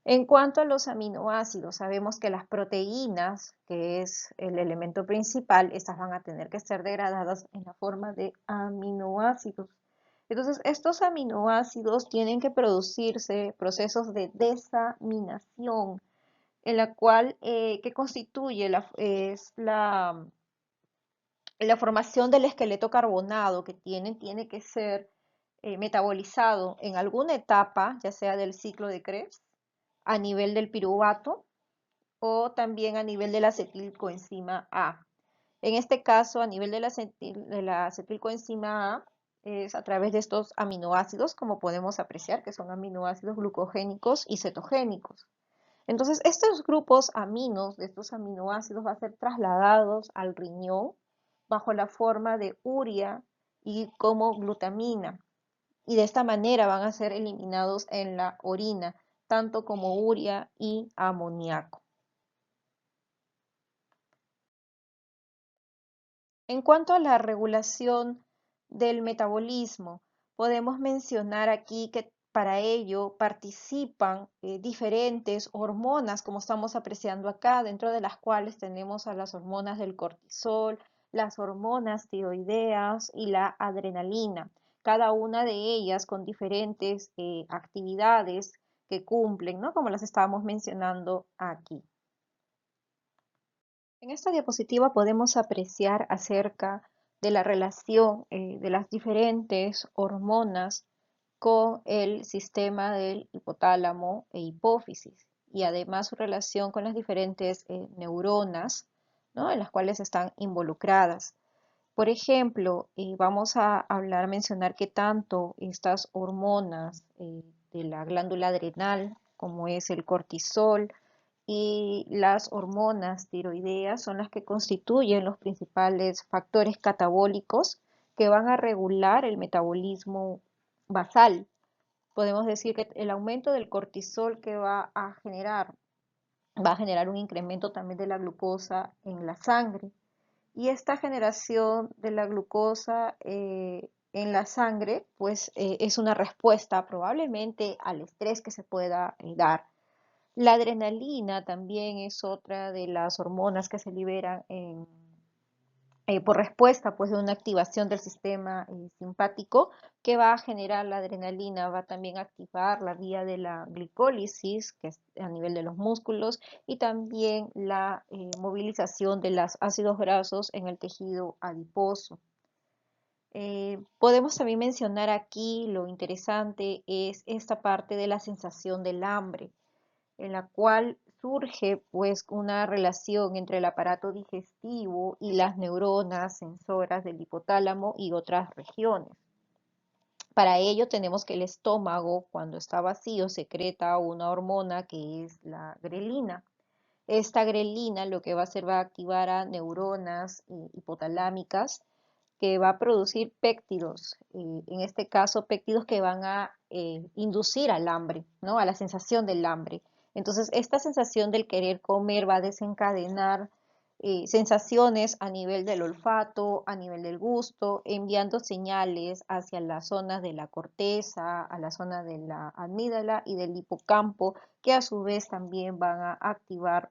Speaker 1: En cuanto a los aminoácidos, sabemos que las proteínas, que es el elemento principal, estas van a tener que ser degradadas en la forma de aminoácidos. Entonces, estos aminoácidos tienen que producirse procesos de desaminación, en la cual, que constituye la formación del esqueleto carbonado que tiene que ser metabolizado en alguna etapa, ya sea del ciclo de Krebs, a nivel del piruvato o también a nivel de la acetilcoenzima A. En este caso, a nivel de la acetilcoenzima A, es a través de estos aminoácidos, como podemos apreciar, que son aminoácidos glucogénicos y cetogénicos. Entonces, estos grupos aminos de estos aminoácidos van a ser trasladados al riñón bajo la forma de urea y como glutamina. Y de esta manera van a ser eliminados en la orina, tanto como urea y amoníaco. En cuanto a la regulación del metabolismo, podemos mencionar aquí que para ello participan diferentes hormonas, como estamos apreciando acá, dentro de las cuales tenemos a las hormonas del cortisol, las hormonas tiroideas y la adrenalina, cada una de ellas con diferentes actividades que cumplen, ¿no? Como las estábamos mencionando aquí. En esta diapositiva podemos apreciar acerca de la relación de las diferentes hormonas con el sistema del hipotálamo e hipófisis y además su relación con las diferentes neuronas, ¿no?, en las cuales están involucradas. Por ejemplo, vamos a mencionar que tanto estas hormonas de la glándula adrenal, como es el cortisol, y las hormonas tiroideas son las que constituyen los principales factores catabólicos que van a regular el metabolismo basal. Podemos decir que el aumento del cortisol que va a generar un incremento también de la glucosa en la sangre. Y esta generación de la glucosa en la sangre, pues es una respuesta probablemente al estrés que se pueda dar. La adrenalina también es otra de las hormonas que se liberan por respuesta pues, de una activación del sistema simpático que va a generar la adrenalina, va también a activar la vía de la glicólisis, que es a nivel de los músculos, y también la movilización de los ácidos grasos en el tejido adiposo. Podemos también mencionar aquí lo interesante es esta parte de la sensación del hambre, en la cual surge pues una relación entre el aparato digestivo y las neuronas sensoras del hipotálamo y otras regiones. Para ello tenemos que el estómago, cuando está vacío, secreta una hormona que es la grelina. Esta grelina lo que va a hacer va a activar a neuronas hipotalámicas que va a producir péptidos, en este caso péptidos que van a inducir al hambre, ¿no?, a la sensación del hambre. Entonces, esta sensación del querer comer va a desencadenar sensaciones a nivel del olfato, a nivel del gusto, enviando señales hacia las zonas de la corteza, a la zona de la amígdala y del hipocampo, que a su vez también van a activar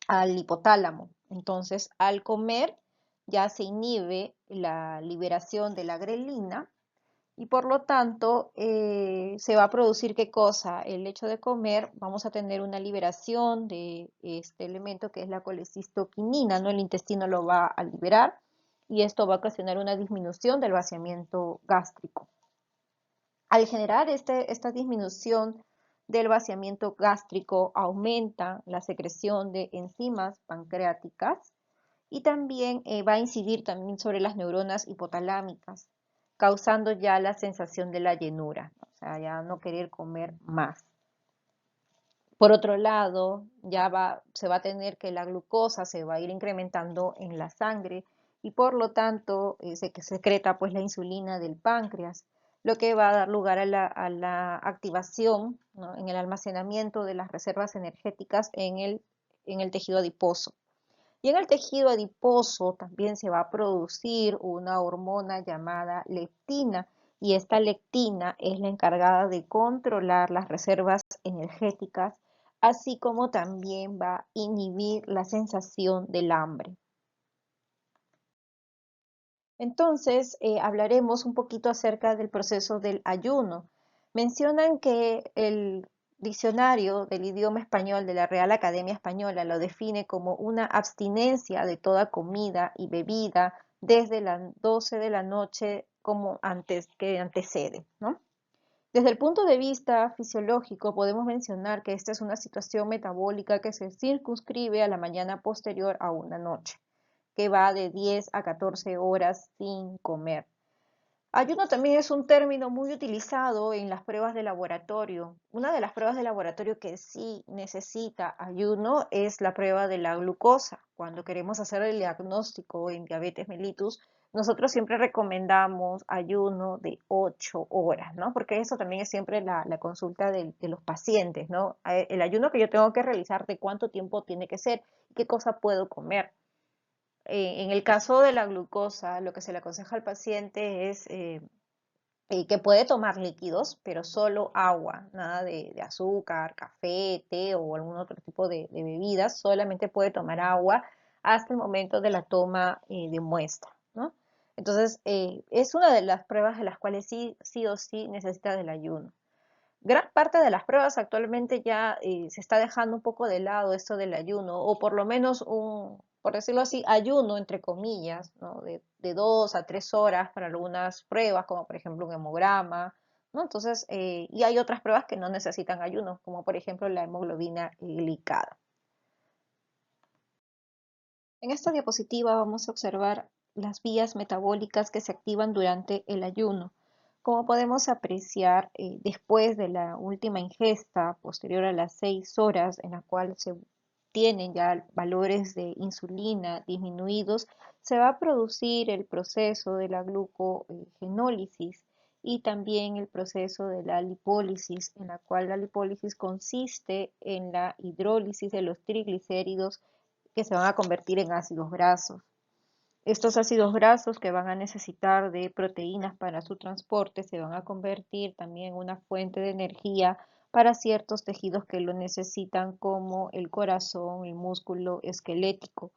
Speaker 1: al hipotálamo. Entonces, al comer ya se inhibe la liberación de la grelina y por lo tanto se va a producir ¿qué cosa? El hecho de comer, vamos a tener una liberación de este elemento que es la colecistoquinina, ¿no? El intestino lo va a liberar y esto va a ocasionar una disminución del vaciamiento gástrico. Al generar esta disminución del vaciamiento gástrico, aumenta la secreción de enzimas pancreáticas y también va a incidir también sobre las neuronas hipotalámicas, causando ya la sensación de la llenura, ¿no? O sea, ya no querer comer más. Por otro lado, se va a tener que la glucosa se va a ir incrementando en la sangre y por lo tanto se secreta pues la insulina del páncreas, lo que va a dar lugar a la activación, ¿no?, en el almacenamiento de las reservas energéticas en el tejido adiposo. Y en el tejido adiposo también se va a producir una hormona llamada leptina, y esta leptina es la encargada de controlar las reservas energéticas, así como también va a inhibir la sensación del hambre. Entonces, hablaremos un poquito acerca del proceso del ayuno. Mencionan que el diccionario del idioma español de la Real Academia Española lo define como una abstinencia de toda comida y bebida desde las 12 de la noche como antes que antecede, ¿no? Desde el punto de vista fisiológico, podemos mencionar que esta es una situación metabólica que se circunscribe a la mañana posterior a una noche, que va de 10 a 14 horas sin comer. Ayuno también es un término muy utilizado en las pruebas de laboratorio. Una de las pruebas de laboratorio que sí necesita ayuno es la prueba de la glucosa. Cuando queremos hacer el diagnóstico en diabetes mellitus, nosotros siempre recomendamos ayuno de 8 horas, ¿no? Porque eso también es siempre la consulta de los pacientes, ¿no? El ayuno que yo tengo que realizar, de cuánto tiempo tiene que ser, qué cosa puedo comer. En el caso de la glucosa, lo que se le aconseja al paciente es que puede tomar líquidos, pero solo agua, nada de azúcar, café, té o algún otro tipo de bebidas, solamente puede tomar agua hasta el momento de la toma de muestra, ¿no? Entonces, es una de las pruebas de las cuales sí o sí necesita del ayuno. Gran parte de las pruebas actualmente ya se está dejando un poco de lado esto del ayuno, o por lo menos por decirlo así, ayuno entre comillas, ¿no? De 2 a 3 horas para algunas pruebas, como por ejemplo un hemograma, ¿no? Entonces, y hay otras pruebas que no necesitan ayuno, como por ejemplo la hemoglobina glicada. En esta diapositiva vamos a observar las vías metabólicas que se activan durante el ayuno. Como podemos apreciar, después de la última ingesta, posterior a las 6 horas, en la cual se tienen ya valores de insulina disminuidos, se va a producir el proceso de la glucogenólisis y también el proceso de la lipólisis, en la cual la lipólisis consiste en la hidrólisis de los triglicéridos que se van a convertir en ácidos grasos. Estos ácidos grasos, que van a necesitar de proteínas para su transporte, se van a convertir también en una fuente de energía para ciertos tejidos que lo necesitan, como el corazón, el músculo esquelético.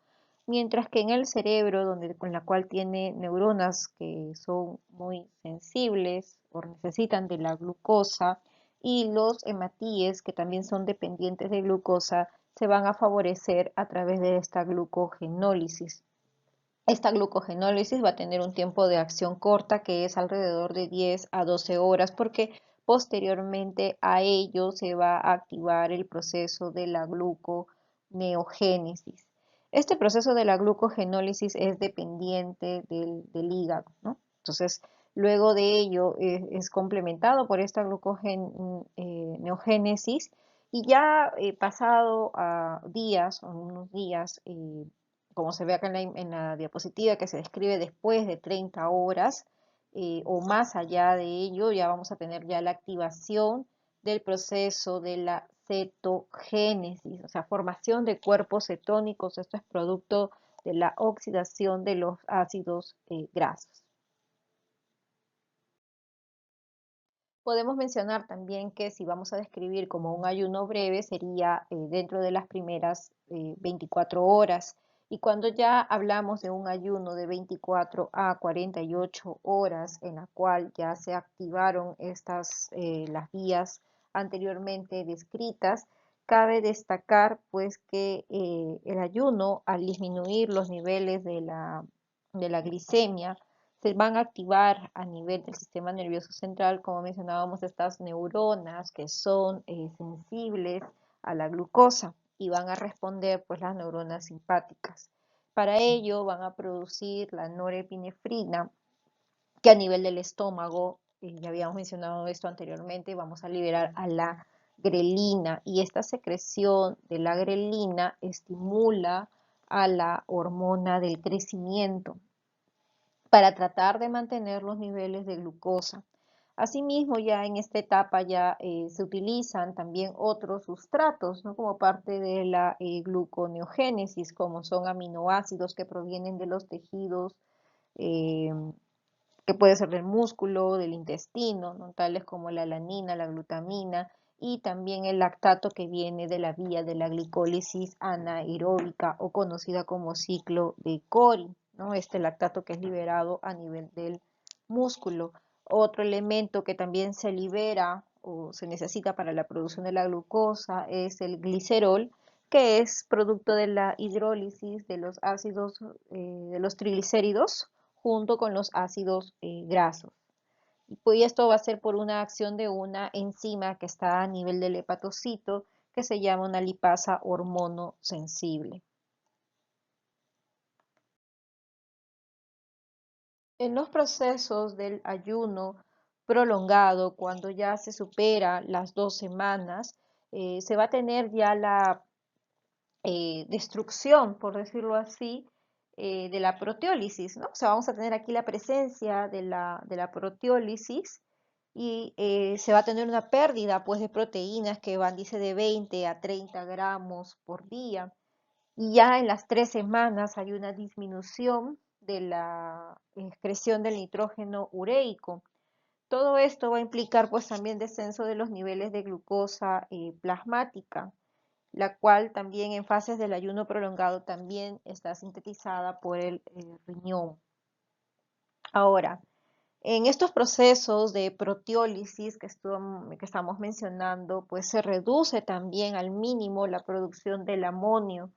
Speaker 1: Mientras que en el cerebro, con la cual tiene neuronas que son muy sensibles o necesitan de la glucosa, y los hematíes, que también son dependientes de glucosa, se van a favorecer a través de esta glucogenólisis. Esta glucogenólisis va a tener un tiempo de acción corta, que es alrededor de 10 a 12 horas, porque posteriormente a ello se va a activar el proceso de la gluconeogénesis. Este proceso de la glucogenólisis es dependiente del hígado, ¿no? Entonces, luego de ello es complementado por esta gluconeogénesis, y ya pasado a días o unos días, como se ve acá en la diapositiva, que se describe después de 30 horas o más allá de ello, ya vamos a tener ya la activación del proceso de la cetogénesis, o sea, formación de cuerpos cetónicos. Esto es producto de la oxidación de los ácidos grasos. Podemos mencionar también que si vamos a describir como un ayuno breve, sería dentro de las primeras 24 horas. Y cuando ya hablamos de un ayuno de 24 a 48 horas, en la cual ya se activaron las vías anteriormente descritas, cabe destacar pues que el ayuno, al disminuir los niveles de la glicemia, se van a activar a nivel del sistema nervioso central, como mencionábamos, estas neuronas que son sensibles a la glucosa, y van a responder pues las neuronas simpáticas. Para ello van a producir la norepinefrina, que a nivel del estómago, ya habíamos mencionado esto anteriormente, vamos a liberar a la grelina, y esta secreción de la grelina estimula a la hormona del crecimiento para tratar de mantener los niveles de glucosa. Asimismo, ya en esta etapa ya se utilizan también otros sustratos, ¿no? Como parte de la gluconeogénesis, como son aminoácidos que provienen de los tejidos, eh, que puede ser del músculo, del intestino, ¿no? Tales como la alanina, la glutamina, y también el lactato, que viene de la vía de la glicólisis anaeróbica, o conocida como ciclo de Cori, ¿no? Este lactato que es liberado a nivel del músculo. Otro elemento que también se libera o se necesita para la producción de la glucosa es el glicerol, que es producto de la hidrólisis de los ácidos, de los triglicéridos, junto con los ácidos grasos. Y pues esto va a ser por una acción de una enzima que está a nivel del hepatocito, que se llama una lipasa hormonosensible. En los procesos del ayuno prolongado, cuando ya se supera las 2 semanas, se va a tener ya la destrucción, por decirlo así, de la proteólisis, ¿no? O sea, vamos a tener aquí la presencia de la proteólisis, y se va a tener una pérdida, pues, de proteínas que van, dice, de 20 a 30 gramos por día. Y ya en las 3 semanas hay una disminución de la excreción del nitrógeno ureico. Todo esto va a implicar, pues, también descenso de los niveles de glucosa plasmática, la cual también en fases del ayuno prolongado también está sintetizada por el riñón. Ahora, en estos procesos de proteólisis que estamos mencionando, pues se reduce también al mínimo la producción del amonio.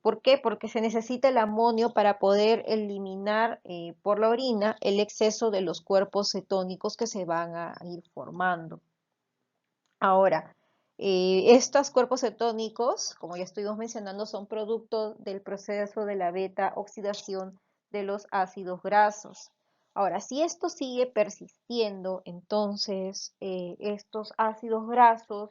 Speaker 1: ¿Por qué? Porque se necesita el amonio para poder eliminar por la orina el exceso de los cuerpos cetónicos que se van a ir formando. Ahora, estos cuerpos cetónicos, como ya estuvimos mencionando, son producto del proceso de la beta oxidación de los ácidos grasos. Ahora, si esto sigue persistiendo, entonces estos ácidos grasos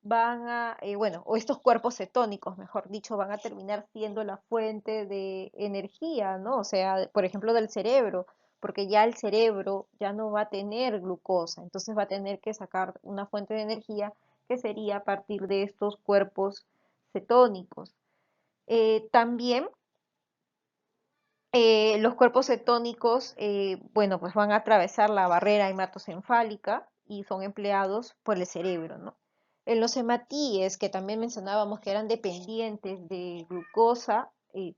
Speaker 1: van a, bueno, o estos cuerpos cetónicos, mejor dicho, van a terminar siendo la fuente de energía, ¿no? O sea, por ejemplo, del cerebro, porque ya el cerebro ya no va a tener glucosa, entonces va a tener que sacar una fuente de energía, que sería a partir de estos cuerpos cetónicos. También los cuerpos cetónicos, bueno, pues van a atravesar la barrera hematocefálica y son empleados por el cerebro, ¿no? En los hematíes, que también mencionábamos que eran dependientes de glucosa,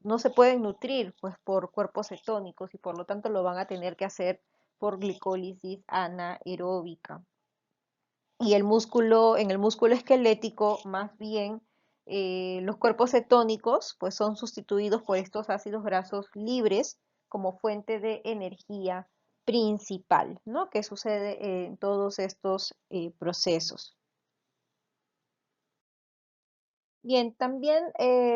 Speaker 1: no se pueden nutrir, pues, por cuerpos cetónicos, y por lo tanto lo van a tener que hacer por glicólisis anaeróbica. Y en el músculo esquelético, más bien, los cuerpos cetónicos, pues, son sustituidos por estos ácidos grasos libres como fuente de energía principal, ¿no? Que sucede en todos estos procesos. Bien, también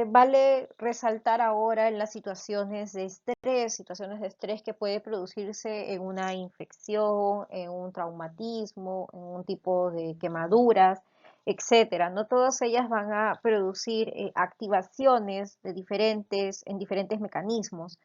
Speaker 1: vale resaltar ahora en las situaciones de estrés que puede producirse en una infección, en un traumatismo, en un tipo de quemaduras, etcétera. No todas ellas van a producir activaciones en diferentes mecanismos,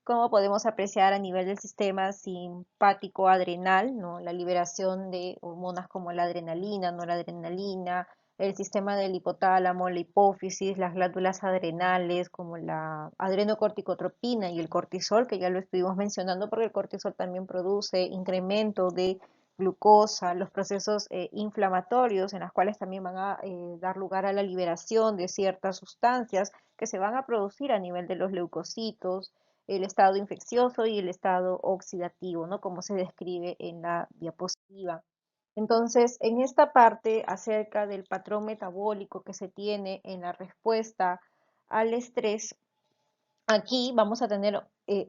Speaker 1: como podemos apreciar a nivel del sistema simpático adrenal, ¿no? La liberación de hormonas como la adrenalina, noradrenalina, el sistema del hipotálamo, la hipófisis, las glándulas adrenales como la adrenocorticotropina y el cortisol, que ya lo estuvimos mencionando, porque el cortisol también produce incremento de glucosa, los procesos inflamatorios, en las cuales también van a dar lugar a la liberación de ciertas sustancias que se van a producir a nivel de los leucocitos, el estado infeccioso y el estado oxidativo, ¿no? Como se describe en la diapositiva. Entonces, en esta parte acerca del patrón metabólico que se tiene en la respuesta al estrés, aquí vamos a tener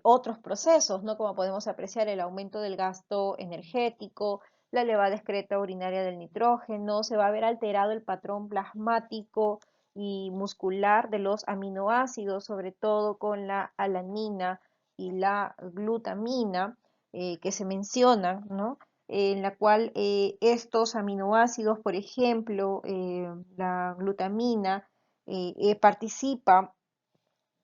Speaker 1: otros procesos, ¿no? Como podemos apreciar, el aumento del gasto energético, la elevada excreta urinaria del nitrógeno, se va a ver alterado el patrón plasmático y muscular de los aminoácidos, sobre todo con la alanina y la glutamina que se mencionan, ¿no? En la cual estos aminoácidos, por ejemplo, la glutamina, participa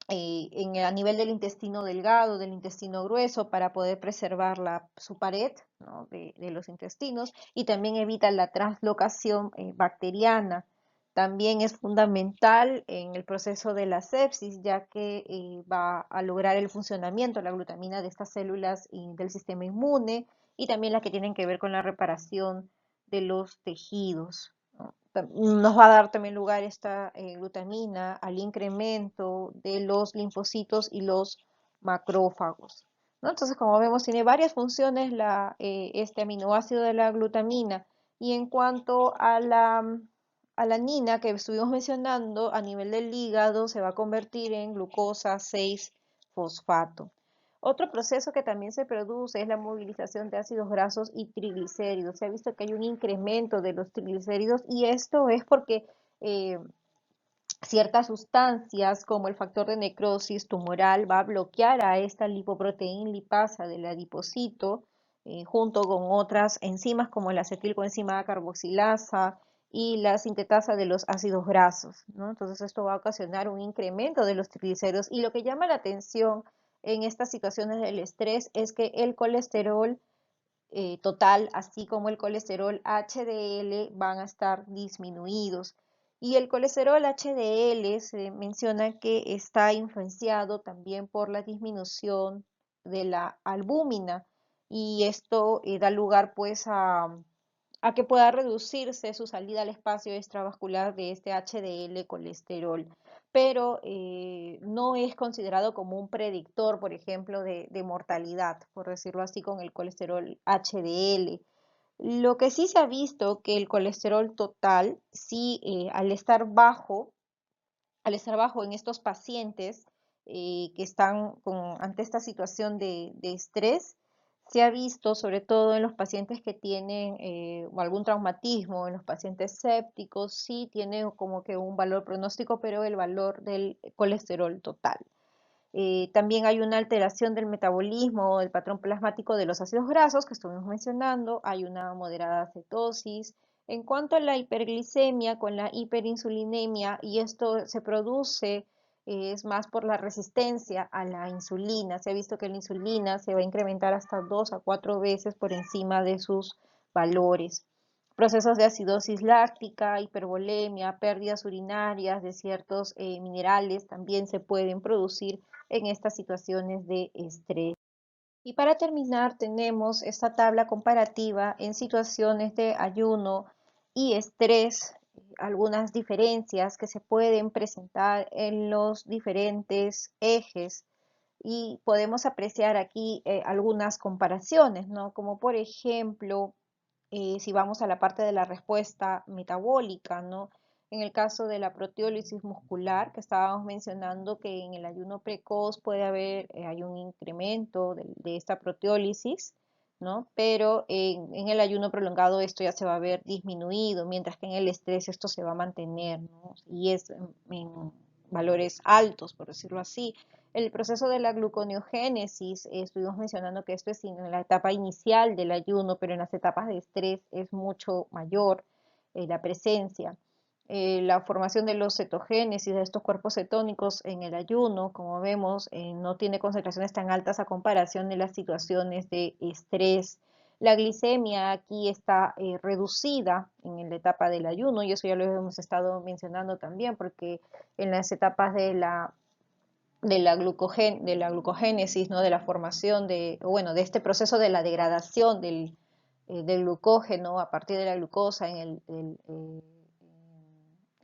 Speaker 1: a nivel del intestino delgado, del intestino grueso, para poder preservar su pared, ¿no? de los intestinos, y también evita la translocación bacteriana. También es fundamental en el proceso de la sepsis, ya que va a lograr el funcionamiento, la glutamina, de estas células del sistema inmune, y también las que tienen que ver con la reparación de los tejidos, ¿no? Nos va a dar también lugar esta glutamina al incremento de los linfocitos y los macrófagos, ¿no? Entonces, como vemos, tiene varias funciones este aminoácido de la glutamina. Y en cuanto a la alanina que estuvimos mencionando, a nivel del hígado se va a convertir en glucosa 6-fosfato. Otro proceso que también se produce es la movilización de ácidos grasos y triglicéridos. Se ha visto que hay un incremento de los triglicéridos, y esto es porque eh, ciertas sustancias como el factor de necrosis tumoral va a bloquear a esta lipoproteína lipasa del adipocito junto con otras enzimas como la acetilcoenzima carboxilasa y la sintetasa de los ácidos grasos, ¿no? Entonces esto va a ocasionar un incremento de los triglicéridos, y lo que llama la atención en estas situaciones del estrés es que el colesterol total, así como el colesterol HDL, van a estar disminuidos. Y el colesterol HDL se menciona que está influenciado también por la disminución de la albúmina, y esto da lugar pues a que pueda reducirse su salida al espacio extravascular de este HDL colesterol, pero no es considerado como un predictor, por ejemplo, de mortalidad, por decirlo así, con el colesterol HDL. Lo que sí se ha visto que el colesterol total, sí, al estar bajo en estos pacientes que están ante esta situación de estrés, se ha visto sobre todo en los pacientes que tienen algún traumatismo, en los pacientes sépticos, sí tiene como que un valor pronóstico, pero el valor del colesterol total. También hay una alteración del metabolismo, del patrón plasmático de los ácidos grasos que estuvimos mencionando, hay una moderada cetosis. En cuanto a la hiperglicemia con la hiperinsulinemia, y esto se produce, es más por la resistencia a la insulina. Se ha visto que la insulina se va a incrementar hasta 2 a 4 veces por encima de sus valores. Procesos de acidosis láctica, hipervolemia, pérdidas urinarias de ciertos minerales también se pueden producir en estas situaciones de estrés. Y para terminar, tenemos esta tabla comparativa en situaciones de ayuno y estrés, algunas diferencias que se pueden presentar en los diferentes ejes, y podemos apreciar aquí algunas comparaciones, ¿no? Como por ejemplo, si vamos a la parte de la respuesta metabólica, ¿no? En el caso de la proteólisis muscular, que estábamos mencionando que en el ayuno precoz puede haber, hay un incremento de esta proteólisis, ¿no? Pero en el ayuno prolongado esto ya se va a ver disminuido, mientras que en el estrés esto se va a mantener, ¿no? Y es en valores altos, por decirlo así. El proceso de la gluconeogénesis, estuvimos mencionando que esto es en la etapa inicial del ayuno, pero en las etapas de estrés es mucho mayor la presencia. La formación de los cetogénesis, de estos cuerpos cetónicos en el ayuno, como vemos, no tiene concentraciones tan altas a comparación de las situaciones de estrés. La glicemia aquí está reducida en la etapa del ayuno, y eso ya lo hemos estado mencionando también, porque en las etapas de la glucogénesis, ¿no? De la formación de este proceso de la degradación del glucógeno a partir de la glucosa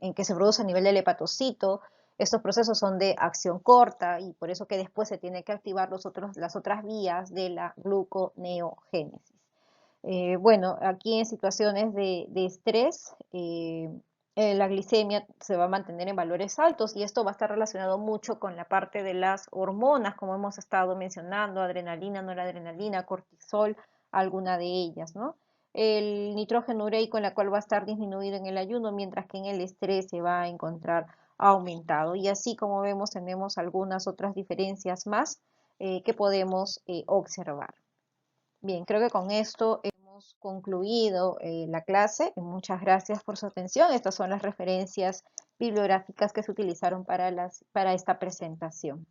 Speaker 1: en que se produce a nivel del hepatocito. Estos procesos son de acción corta, y por eso que después se tiene que activar las otras vías de la gluconeogénesis. Bueno, aquí en situaciones de estrés, la glicemia se va a mantener en valores altos, y esto va a estar relacionado mucho con la parte de las hormonas, como hemos estado mencionando, adrenalina, noradrenalina, cortisol, alguna de ellas, ¿no? el nitrógeno ureico en la cual va a estar disminuido en el ayuno, mientras que en el estrés se va a encontrar aumentado. Y así como vemos, tenemos algunas otras diferencias más que podemos observar. Bien, creo que con esto hemos concluido la clase. Muchas gracias por su atención. Estas son las referencias bibliográficas que se utilizaron para esta presentación.